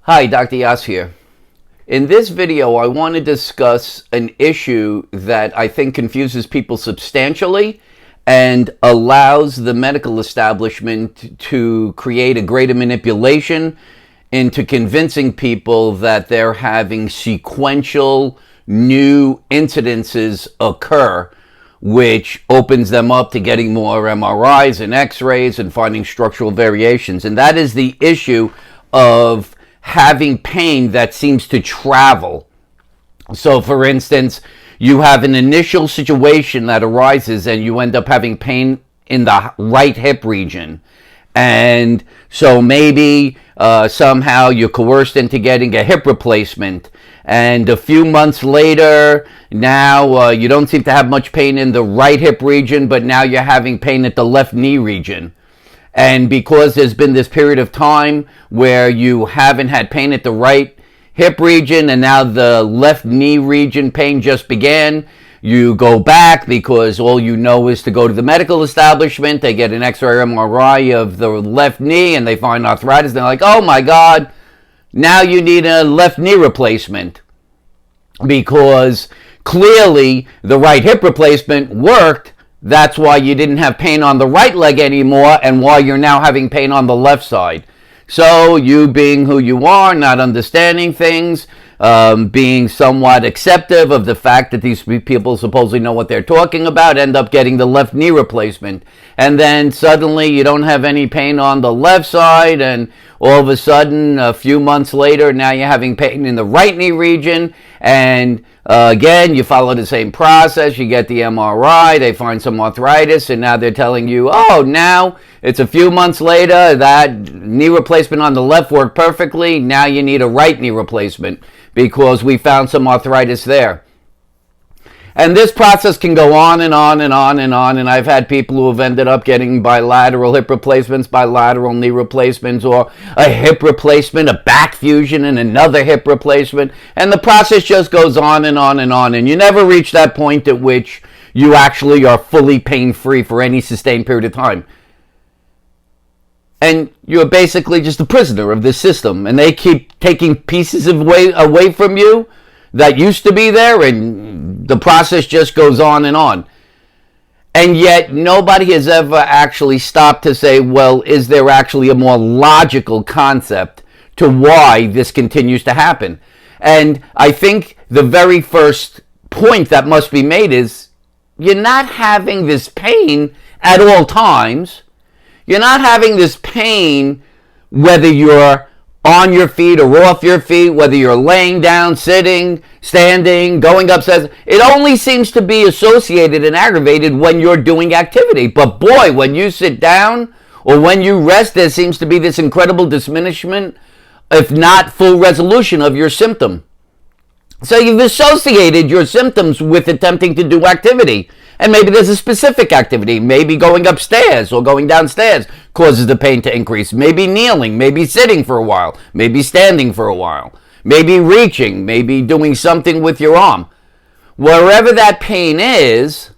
Hi, Dr. Yass here. In this video, I want to discuss an issue that I think confuses people substantially and allows the medical establishment to create a greater manipulation into convincing people that they're having sequential new incidences occur, which opens them up to getting more MRIs and X-rays and finding structural variations. And that is the issue of having pain that seems to travel. So, for instance, you have an initial situation that arises and you end up having pain in the right hip region. And so maybe somehow you're coerced into getting a hip replacement. And a few months later, now you don't seem to have much pain in the right hip region, but now you're having pain at the left knee region. And because there's been this period of time where you haven't had pain at the right hip region and now the left knee region pain just began, you go back because all you know is to go to the medical establishment. They get an X-ray MRI of the left knee and they find arthritis. They're like, oh my God, now you need a left knee replacement because clearly the right hip replacement worked. That's why you didn't have pain on the right leg anymore and why you're now having pain on the left side. So you being who you are, not understanding things, being somewhat acceptive of the fact that these people supposedly know what they're talking about, end up getting the left knee replacement. And then suddenly you don't have any pain on the left side, and all of a sudden, a few months later, now you're having pain in the right knee region, and again, you follow the same process. You get the MRI, they find some arthritis, and now they're telling you, oh, now it's a few months later, that knee replacement on the left worked perfectly. Now you need a right knee replacement because we found some arthritis there. And this process can go on and on and on and on. And I've had people who have ended up getting bilateral hip replacements, bilateral knee replacements, or a hip replacement, a back fusion, and another hip replacement. And the process just goes on and on and on. And you never reach that point at which you actually are fully pain-free for any sustained period of time. And you're basically just a prisoner of this system. And they keep taking pieces away from you that used to be there, and the process just goes on and on. And yet nobody has ever actually stopped to say, well, is there actually a more logical concept to why this continues to happen? And I think the very first point that must be made is you're not having this pain at all times. You're not having this pain whether you're on your feet or off your feet, whether you're laying down, sitting, standing, going upstairs. It only seems to be associated and aggravated when you're doing activity. But boy, when you sit down or when you rest, there seems to be this incredible diminishment, if not full resolution of your symptom. So you've associated your symptoms with attempting to do activity. And maybe there's a specific activity. Maybe going upstairs or going downstairs causes the pain to increase. Maybe kneeling, maybe sitting for a while, maybe standing for a while, maybe reaching, maybe doing something with your arm. Wherever that pain is,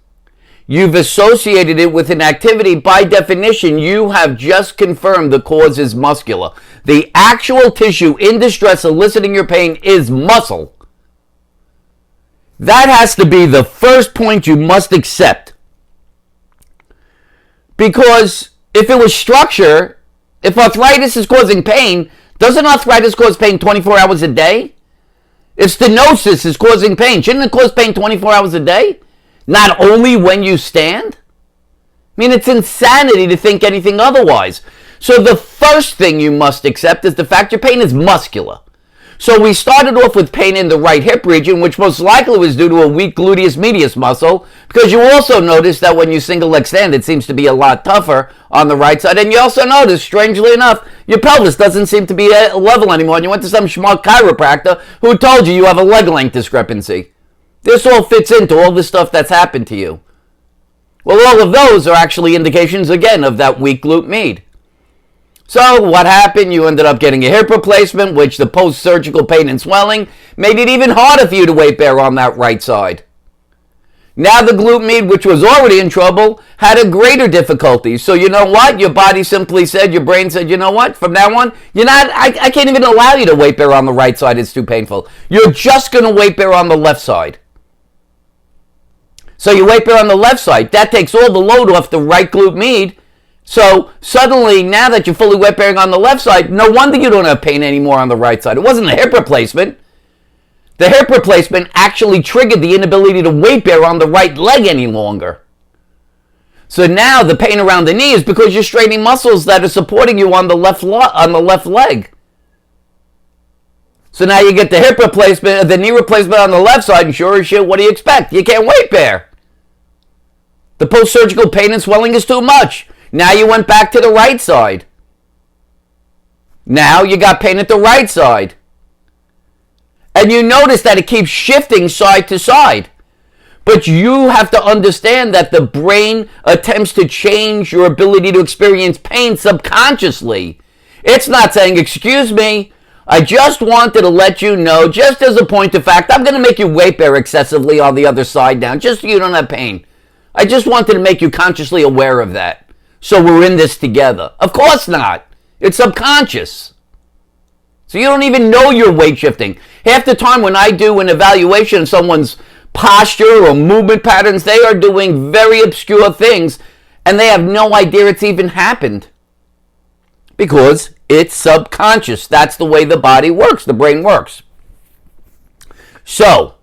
you've associated it with an activity. By definition, you have just confirmed the cause is muscular. The actual tissue in distress eliciting your pain is muscle. That has to be the first point you must accept. Because if it was structure, if arthritis is causing pain, doesn't arthritis cause pain 24 hours a day? If stenosis is causing pain, shouldn't it cause pain 24 hours a day? Not only when you stand? I mean, it's insanity to think anything otherwise. So the first thing you must accept is the fact your pain is muscular. So we started off with pain in the right hip region, which most likely was due to a weak gluteus medius muscle, because you also notice that when you single leg stand, it seems to be a lot tougher on the right side. And you also notice, strangely enough, your pelvis doesn't seem to be level anymore. And you went to some schmuck chiropractor who told you have a leg length discrepancy. This all fits into all the stuff that's happened to you. Well, all of those are actually indications, again, of that weak glute med. So what happened? You ended up getting a hip replacement, which the post-surgical pain and swelling made it even harder for you to weight bear on that right side. Now the glute med, which was already in trouble, had a greater difficulty. So you know what? Your body simply said, your brain said, you know what? From now on, I can't even allow you to weight bear on the right side. It's too painful. You're just going to weight bear on the left side. So you weight bear on the left side. That takes all the load off the right glute med. So suddenly, now that you're fully weight bearing on the left side, no wonder you don't have pain anymore on the right side. It wasn't a hip replacement. The hip replacement actually triggered the inability to weight bear on the right leg any longer. So now the pain around the knee is because you're straightening muscles that are supporting you on the left leg. So now you get the hip replacement, the knee replacement on the left side, and sure as shit, what do you expect? You can't weight bear. The post-surgical pain and swelling is too much. Now you went back to the right side. Now you got pain at the right side. And you notice that it keeps shifting side to side. But you have to understand that the brain attempts to change your ability to experience pain subconsciously. It's not saying, excuse me, I just wanted to let you know, just as a point of fact, I'm going to make you weight bear excessively on the other side now, just so you don't have pain. I just wanted to make you consciously aware of that. So we're in this together. Of course not. It's subconscious. So you don't even know you're weight shifting. Half the time when I do an evaluation of someone's posture or movement patterns, they are doing very obscure things and they have no idea it's even happened. Because it's subconscious. That's the way the body works, the brain works. So,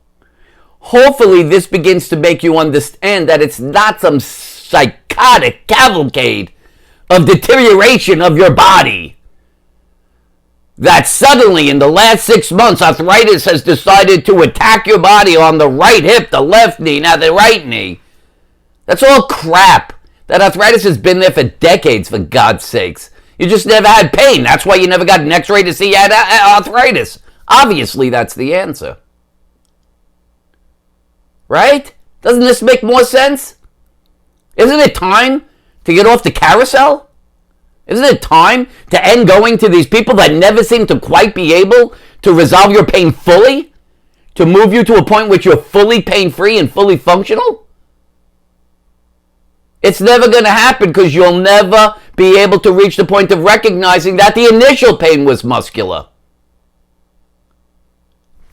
hopefully this begins to make you understand that it's not some psychotic cavalcade of deterioration of your body. That suddenly in the last 6 months, arthritis has decided to attack your body on the right hip, the left knee, now the right knee. That's all crap. That arthritis has been there for decades, for God's sakes. You just never had pain. That's why you never got an x-ray to see you had arthritis. Obviously, that's the answer. Right? Doesn't this make more sense? Isn't it time to get off the carousel? Isn't it time to end going to these people that never seem to quite be able to resolve your pain fully? To move you to a point which you're fully pain-free and fully functional? It's never going to happen because you'll never be able to reach the point of recognizing that the initial pain was muscular.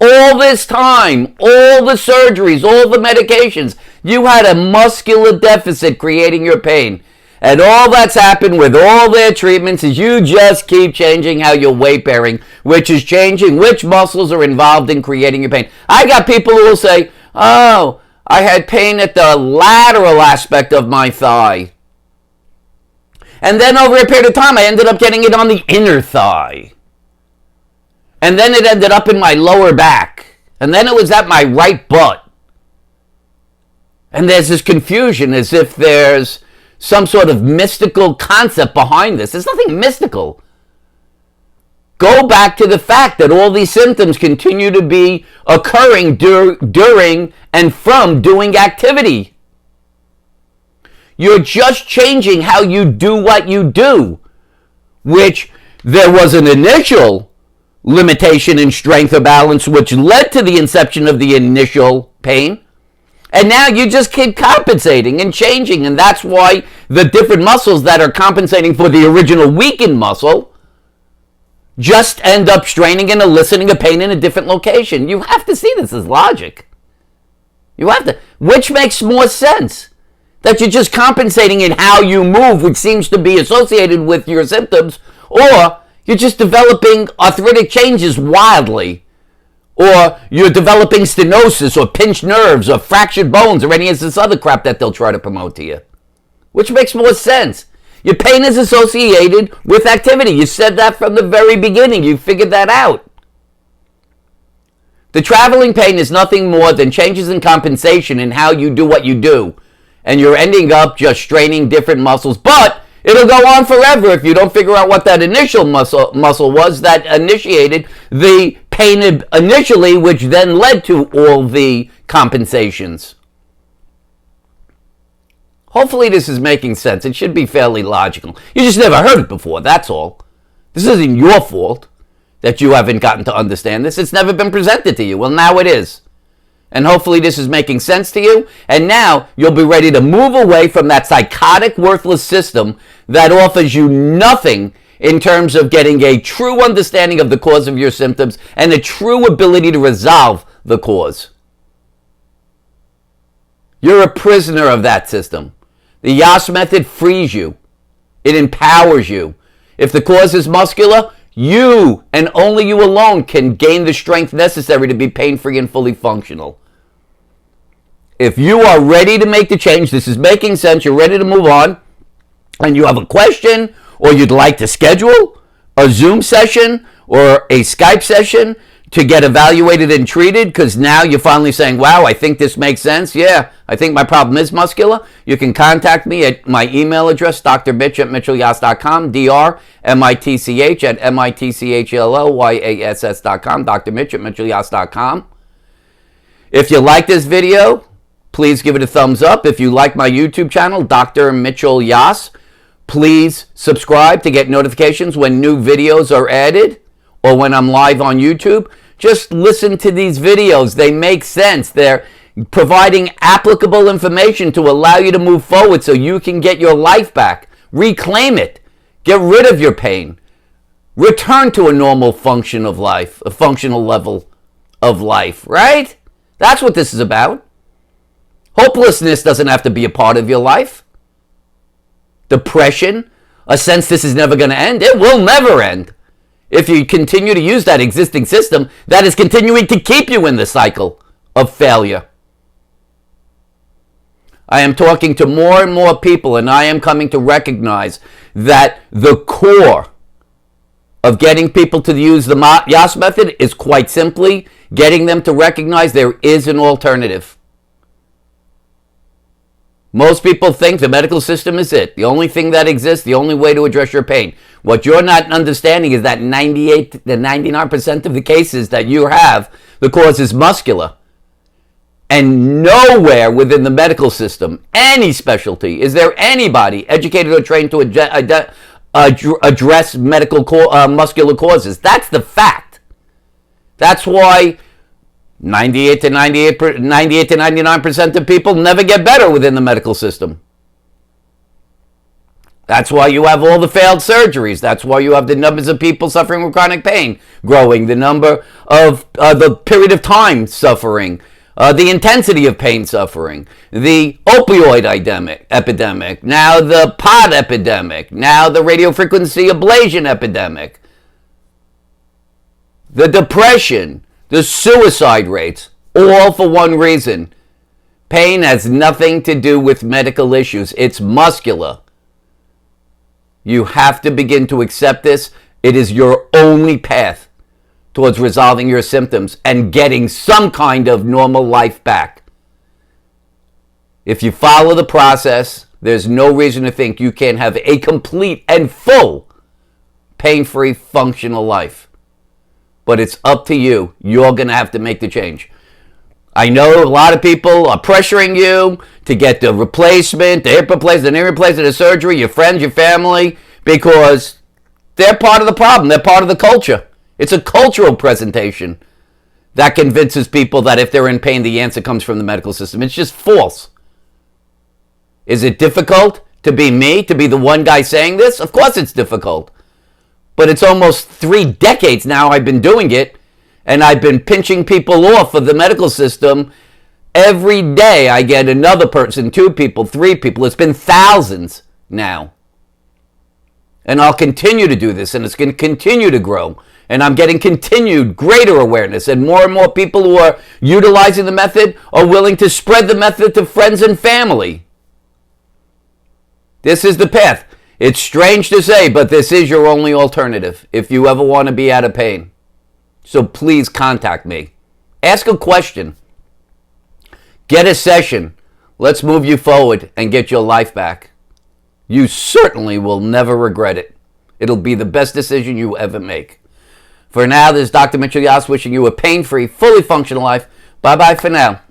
All this time, all the surgeries, all the medications, you had a muscular deficit creating your pain. And all that's happened with all their treatments is you just keep changing how you're weight bearing, which is changing which muscles are involved in creating your pain. I got people who will say, oh, I had pain at the lateral aspect of my thigh. And then over a period of time, I ended up getting it on the inner thigh. And then it ended up in my lower back. And then it was at my right butt. And there's this confusion as if there's some sort of mystical concept behind this. There's nothing mystical. Go back to the fact that all these symptoms continue to be occurring during and from doing activity. You're just changing how you do what you do, which there was an initial limitation in strength or balance which led to the inception of the initial pain. And now you just keep compensating and changing, and that's why the different muscles that are compensating for the original weakened muscle just end up straining and eliciting a pain in a different location. You have to see this as logic. You have to, which makes more sense. That you're just compensating in how you move, which seems to be associated with your symptoms, or you're just developing arthritic changes wildly. Or you're developing stenosis or pinched nerves or fractured bones or any of this other crap that they'll try to promote to you. Which makes more sense. Your pain is associated with activity. You said that from the very beginning. You figured that out. The traveling pain is nothing more than changes in compensation in how you do what you do. And you're ending up just straining different muscles. But it'll go on forever if you don't figure out what that initial muscle was that initiated the pain initially, which then led to all the compensations. Hopefully this is making sense. It should be fairly logical. You just never heard it before, that's all. This isn't your fault that you haven't gotten to understand this. It's never been presented to you. Well, now it is. And hopefully this is making sense to you. And now you'll be ready to move away from that psychotic, worthless system that offers you nothing in terms of getting a true understanding of the cause of your symptoms and a true ability to resolve the cause. You're a prisoner of that system. The Yass method frees you. It empowers you. If the cause is muscular, you and only you alone can gain the strength necessary to be pain-free and fully functional. If you are ready to make the change, this is making sense, you're ready to move on, and you have a question, or you'd like to schedule a Zoom session or a Skype session to get evaluated and treated, because now you're finally saying, wow, I think this makes sense. Yeah, I think my problem is muscular. You can contact me at my email address, drmitch@mitchellyass.com, drmitch at mitchellyass.com, drmitch@mitchellyass.com. If you like this video, please give it a thumbs up. If you like my YouTube channel, Dr. Mitchell Yass, please subscribe to get notifications when new videos are added or when I'm live on YouTube. Just listen to these videos. They make sense. They're providing applicable information to allow you to move forward so you can get your life back. Reclaim it. Get rid of your pain. Return to a normal function of life, a functional level of life, right? That's what this is about. Hopelessness doesn't have to be a part of your life. Depression, a sense this is never going to end. It will never end. If you continue to use that existing system, that is continuing to keep you in the cycle of failure. I am talking to more and more people, and I am coming to recognize that the core of getting people to use the Yass method is quite simply getting them to recognize there is an alternative. Most people think the medical system is it. The only thing that exists, the only way to address your pain. What you're not understanding is that 98 to 99% of the cases that you have, the cause is muscular. And nowhere within the medical system, any specialty, is there anybody educated or trained to address muscular causes. That's the fact. That's why 98 to 99% of people never get better within the medical system. That's why you have all the failed surgeries. That's why you have the numbers of people suffering with chronic pain growing, the number of the period of time suffering, the intensity of pain suffering, the opioid epidemic, now the pot epidemic, now the radiofrequency ablation epidemic, the depression, the suicide rates, all for one reason. Pain has nothing to do with medical issues. It's muscular. You have to begin to accept this. It is your only path towards resolving your symptoms and getting some kind of normal life back. If you follow the process, there's no reason to think you can't have a complete and full pain-free, functional life. But it's up to you. You're going to have to make the change. I know a lot of people are pressuring you to get the replacement, the hip replacement, the knee replacement, the surgery, your friends, your family, because they're part of the problem. They're part of the culture. It's a cultural presentation that convinces people that if they're in pain, the answer comes from the medical system. It's just false. Is it difficult to be me, to be the one guy saying this? Of course it's difficult. But it's almost 3 decades now I've been doing it, and I've been pinching people off of the medical system. Every day I get another person, 2 people, 3 people. It's been thousands now. And I'll continue to do this, and it's going to continue to grow. And I'm getting continued greater awareness, and more people who are utilizing the method are willing to spread the method to friends and family. This is the path. It's strange to say, but this is your only alternative if you ever want to be out of pain. So please contact me. Ask a question. Get a session. Let's move you forward and get your life back. You certainly will never regret it. It'll be the best decision you ever make. For now, this is Dr. Mitchell Yass wishing you a pain-free, fully functional life. Bye-bye for now.